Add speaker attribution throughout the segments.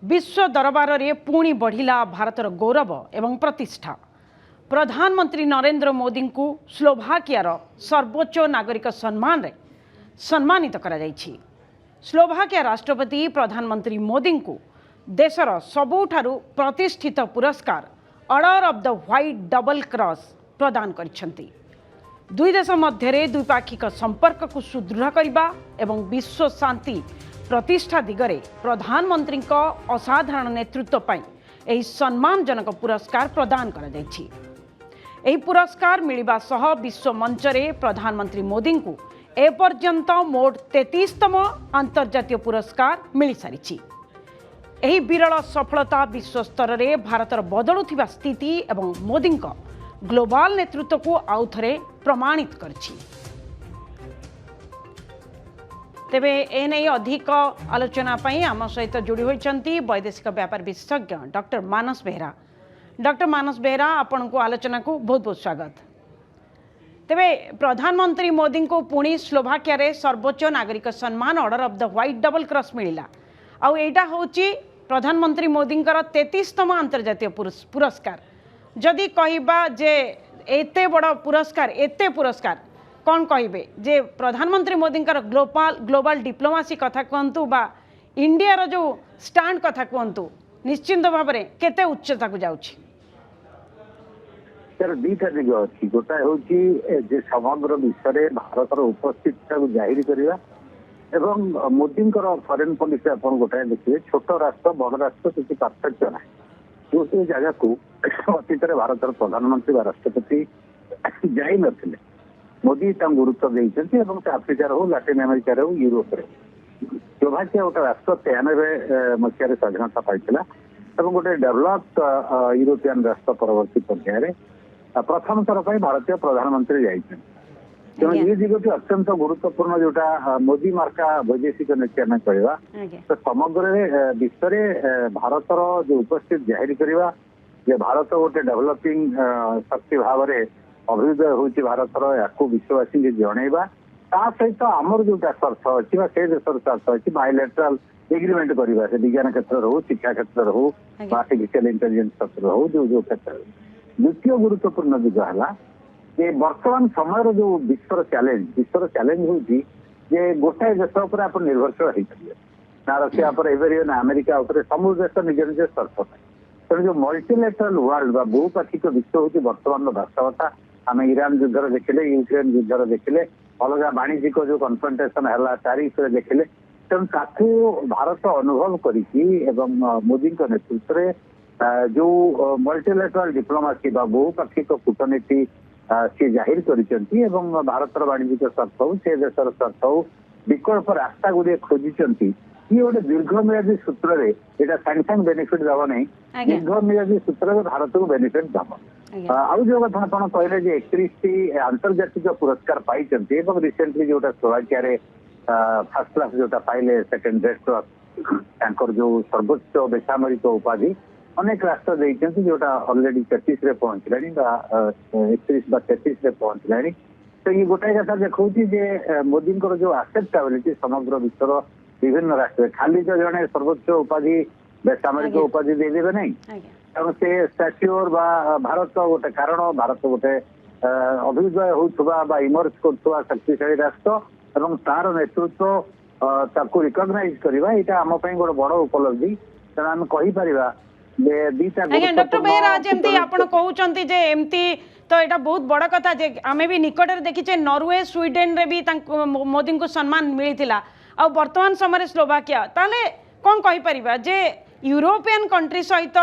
Speaker 1: विश्व दरबार रे पुणी बढ़िला भारतर गौरव एवं प्रतिष्ठा। प्रधानमंत्री नरेंद्र मोदी को स्लोभाकियार सर्वोच्च नागरिक सम्मान रे सम्मानित करा जायछि। स्लोभाकिया राष्ट्रपति प्रधानमंत्री मोदी को देशर सबुठारु प्रतिष्ठित पुरस्कार order of the white double cross प्रदान करिसेंति। दुई देश मध्य द्विपाक्षिक संपर्क को सुदृढ़ करने एवं विश्व शांति प्रतिष्ठा दिगरे प्रधानमंत्री असाधारण नेतृत्व पर यह सम्मानजनक पुरस्कार प्रदान करा जायछि। एही पुरस्कार मिलिबा सह विश्व मंच रे प्रधानमंत्री मोदी को एपर्यंत मोट 33तम अंतर्जातीय पुरस्कार मिल सारी। एही विरल सफलता विश्व स्तर रे भारतर बदलुथिबा स्थिति एवं मोदी ग्लोबल नेतृत्व को आउ थरे प्रमाणित करछि। तेबे एने अधिक आलोचना पई आम सहित जोड़ी होइचंती वैदेशिक व्यापार विशेषज्ञ डॉक्टर मानस बेहरा। डॉक्टर मानस बेहरा, आपन को आलोचना को बहुत बहुत स्वागत। तेबे प्रधानमंत्री मोदी को पुणी स्लोभाकिया रे सर्वोच्च नागरिक सम्मान order of the white double cross मिलिला। आउ एटा होची प्रधानमंत्री मोदी 33तम अंतर्जातीय पुरस्कार। जदि कहबा जे एते बड़ पुरस्कार कौन कहिबे जे प्रधानमंत्री मोदी ग्लोबल डिप्लोमेसी कथा कहतु बा इंडिया रो जो स्टैंड कथा कहतु निश्चिंत भाव में केते उच्चता को जाउछि।
Speaker 2: सर दीटा दिग अच्छी गोटा हूँ समग्र विश्व में भारतर उपस्थिति को जाहिर करवा एवं मोदी फॉरेन पॉलिसी आप गोटाए देखिए छोट राष्ट्र बड़ राष्ट्र किसी पार्थक्य ना जो जगह को अतीत भारतर प्रधानमंत्री व राष्ट्रपति जाई नथिले मोदी गुरुत्व देते आफ्रिकार हो लाटिन अमेरिकार हो यूरोप स्लोभाकिया गोटे राष्ट्र 93 मसीह स्वाधीनता पाई गोटे डेभलप्ड यूरोपियन राष्ट्र परवर्ती पर्यायर प्रथम थर पर भारतीय प्रधानमंत्री जाइए। तेणु ये दिगटी अत्यंत गुरुत्वपूर्ण जोटा मोदी मार्का वैदेशिक नीति आम कहवा तो समग्र विश्व में भारतर जो उपस्थित जाहिर करवा जे भारत गोटे डेभलपिंग शक्ति भाव में अभ्युदय होची भारतर या विश्ववासी के जनइबा ता सहित आमर जोटा स्वार्थ अच्छी से देशर स्वार्थ अच्छी बायलैटराल एग्रीमेंट करवा से विज्ञान क्षेत्र हो शिक्षा क्षेत्र हो आर्टिफिशियल इंटेलिजेंस क्षेत्र हो जो क्षेत्र। द्वितीय गुरुत्वपूर्ण दिग है वर्तमान समय जो विश्वर चैलेंज होची जे गोटाए देश उपर आप निर्भरशील हो पारे ना रशिया पर हो ना अमेरिका उपर सब देश निज निज स्वार्थ तेणु जो मल्टीलेटराल वर्ल्ड बहुपाक्षिक विश्व हूँ वर्तमान वास्तवता आम ईरान युद्ध देखिले यूक्रेन युद्ध देखिले अलग वाणिज्यिक जो कन्फ्रंटेशन है टैरिफ देखिले तेणु ताकू भारत अनुभव करी मोदी नेतृत्व में जो मल्टीलेटराल डिप्लोमेसी बहुपाक्षिक कूटनीति सी जाहिर करिसेंती भारतर वाणिज्यिक स्वार्थ हो से देशर स्वार्थ हो विकल्प रास्ता गुड़े खोजी ये गोटे दीर्घमेयादी सूत्र में यहाँ सागे सागे बेनिफिट दब नहीं दीर्घमेयादी सूत्र में भारत को बेनिफिट दब। आउ जो कथा आप कहले 31 आंतर्जातिक पुरस्कार पाई रिसेंटली जोटा स्लोभाकिया फर्स्ट क्लास जोटा पाइले सेकेंड रेड क्रॉस जो सर्वोच्च बेसामरिक उपाधि अनेक राष्ट्र देते जोटा ऑलरेडी 33 रे पहुंचला 31 बा 33 रे पहुंचला। तो ये गोटाए कथा देखा मोदी जो एक्सेप्टेबिलिटी समग्र विश्वर विभिन्न राष्ट्र खाली जो जड़े सर्वोच्च उपाधि बेसामरिक उपाधि देदेवे नहीं तेणु से स्टाच्योर भारत गोटे कारण भारत गोटे अभ्युदय होता इमर्ज कर शक्तिशाली राष्ट्र और तार नेतृत्व ताकू रिकग्नाइज करवा यहाँ आम गोटे बड़ उपलब्धि तेणु आम कहीपर
Speaker 1: डॉक्टर बेहरा जमती आप कहते जे एमती तो यहाँ बहुत बड़ कथा जे आमे भी निकट देखीचे नॉर्वे स्वीडेन रे भी मोदी को सम्मान मिलता आ वर्तमान समय स्लोभाकिया ताले कौन कहीपर जे यूरोपियन कंट्री सहित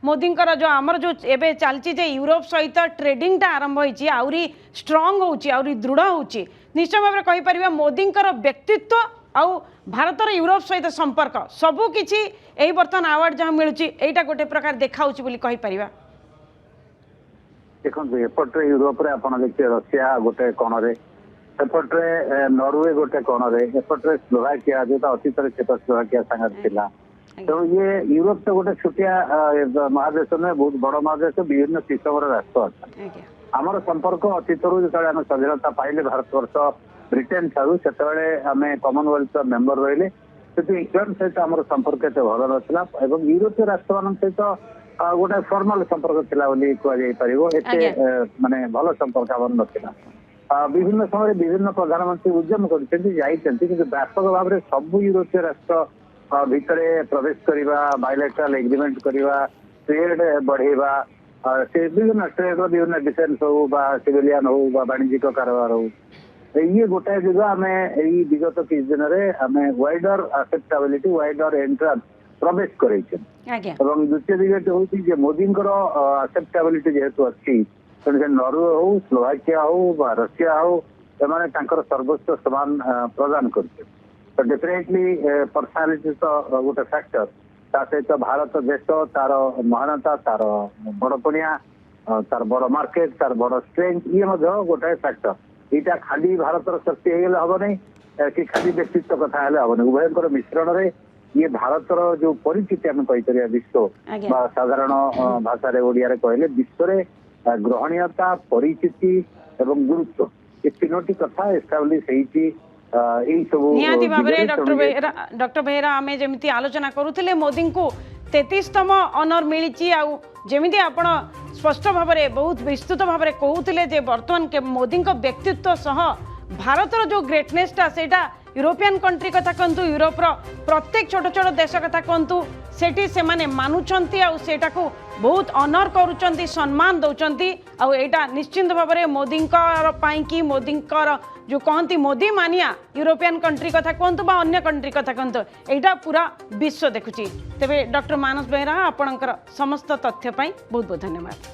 Speaker 1: मोदी जो आमर जो एबे चलती जे यूरोप सहित ट्रेडिंग टा आरंभ होइछि आउरी स्ट्रांग होउछि आउरी दृढ़ होउछि निश्चय भाव में कहीपर मोदी व्यक्तित्व आउ भारतर यूरोप सहित संपर्क सबू किछि एही बर्तमान अवार्ड जहाँ मिलुछि एटा गोटे प्रकार देखाउछि बोली कहि परिबा।
Speaker 2: देखो एपटे यूरोप रे आपण देखिए रशिया गोटे कोणरे एपटे नॉर्वे गोटे कोणरे एपटे स्लोभाकिया जो अतीत चेकोस्लोभाकिया संगत थिला। तो ये यूरोप तो गोटे छोटिया महादेश में बहुत बड़ महादेश विभिन्न किस्मर राष्ट्र अच्छा आमर संपर्क अतीत जो आम स्वाधीनता पाइले भारतवर्ष ब्रिटेन ठारू से आम कमनवेल्थ मेंबर रहिले କିନ୍ତୁ ଇଂଲଣ୍ଡ ସହିତ ଆମର ସମ୍ପର୍କ ଏତେ ଭଲ ନଥିଲା ଏବଂ ୟୁରୋପୀୟ ରାଷ୍ଟ୍ରମାନଙ୍କ ସହିତ ଗୋଟେ ଫର୍ମାଲ ସମ୍ପର୍କ ଥିଲା ବୋଲି କୁହାଯାଇ ପାରିବ। ଏତେ ମାନେ ଭଲ ସମ୍ପର୍କ ଆମର ନଥିଲା। ବିଭିନ୍ନ ସମୟରେ ବିଭିନ୍ନ ପ୍ରଧାନମନ୍ତ୍ରୀ ଉଦ୍ୟମ କରିଛନ୍ତି, ଯାଇଛନ୍ତି, କିନ୍ତୁ ବ୍ୟାପକ ଭାବରେ ସବୁ ୟୁରୋପୀୟ ରାଷ୍ଟ୍ର ଭିତରେ ପ୍ରବେଶ କରିବା, ବାୟୋଲେଟ୍ରାଲ ଏଗ୍ରିମେଣ୍ଟ କରିବା, ଟ୍ରେଡ୍ ବଢେଇବା, ସେ ବିଭିନ୍ନ ଟ୍ରେଡ୍ର ବିଭିନ୍ନ ଡିଫେନ୍ସ ହଉ ବା ସିଭିଲିଆନ ହଉ ବା ବାଣିଜ୍ୟିକ କାରବାର ହଉ, ଇଏ ଗୋଟାଏ ଦିଗ ଆମେ ଏଇ ବିଗତ କିଛି ଦିନରେ ଆମେ ୱାଇଡର ଆକ୍ସେପ୍ଟାବିଲିଟି, ୱାଇଡର ଏଣ୍ଟ୍ରାନ୍ସ ପ୍ରବେଶ କରେଇଛନ୍ତି। ଏବଂ ଦ୍ୱିତୀୟ ଦିଗଟି ହଉଛି ଯେ ମୋଦିଙ୍କର ଆକ୍ସେପ୍ଟାବିଲିଟି ଯେହେତୁ ଅଛି, ତେଣୁ ସେ ନରୱେ ହଉ, ସ୍ଲୋଭାକିଆ ହଉ ବା ରଷିଆ ହଉ, ସେମାନେ ତାଙ୍କର ସର୍ବୋଚ୍ଚ ସମ୍ମାନ ପ୍ରଦାନ କରୁଛନ୍ତି। ତ ଡେଫିନେଟଲି ପର୍ସନାଲିଟି ତ ଗୋଟେ ଫ୍ୟାକ୍ଟର, ତା ସହିତ ଭାରତ ଦେଶ, ତାର ମହାନତା, ତାର ବଡପଣିଆ, ତାର ବଡ ମାର୍କେଟ, ତାର ବଡ ଷ୍ଟ୍ରେଂଥ, ଇଏ ମଧ୍ୟ ଗୋଟାଏ ଫ୍ୟାକ୍ଟର। ଏଇଟା ଖାଲି ଭାରତର ଶକ୍ତି ହେଇଗଲେ ହବ ନାହିଁ କି ଖାଲି ବ୍ୟକ୍ତିତ୍ୱ କଥା ହେଲେ ହବନି, ଉଭୟଙ୍କର ମିଶ୍ରଣରେ ଇଏ ଭାରତର ଯୋଉ ପରିଚିତି ଆମେ କହିପାରିବା ବିଶ୍ୱ ବା ସାଧାରଣ ଭାଷାରେ ଓଡିଆରେ କହିଲେ ବିଶ୍ୱରେ ଗ୍ରହଣୀୟତା, ପରିଚିତି ଏବଂ ଗୁରୁତ୍ୱ, ଏ ତିନୋଟି କଥା ଏଷ୍ଟାବ୍ଲିଶ ହେଇଛି।
Speaker 1: निहाती भाव में डॉक्टर बेहेरा आम जमी आलोचना करुले मोदी को 33तम ऑनर मिली आमती आप स्पष्ट भाव में बहुत विस्तृत भाव में कहते बर्तमान मोदी व्यक्तित्व सह भारतर जो ग्रेटनेसटा सेटा यूरोपियन कंट्री कथा कहतु, यूरोपर प्रत्येक छोट छोट देश कथा कहतु, सेठी से माने मानुचंती सेटा को बहुत ऑनर करुचंती, सम्मान दौरान आईटा निश्चिंत भाव में मोदी की मोदी जो कहती मोदी मानिया यूरोपियन कंट्री कथा कहतु बा अन्य कंट्री कथा कहतु, यहाँ पूरा विश्व देखुची। तेबे डॉक्टर मानस बेहेरा आपणकर समस्त तथ्य बहुत बहुत धन्यवाद।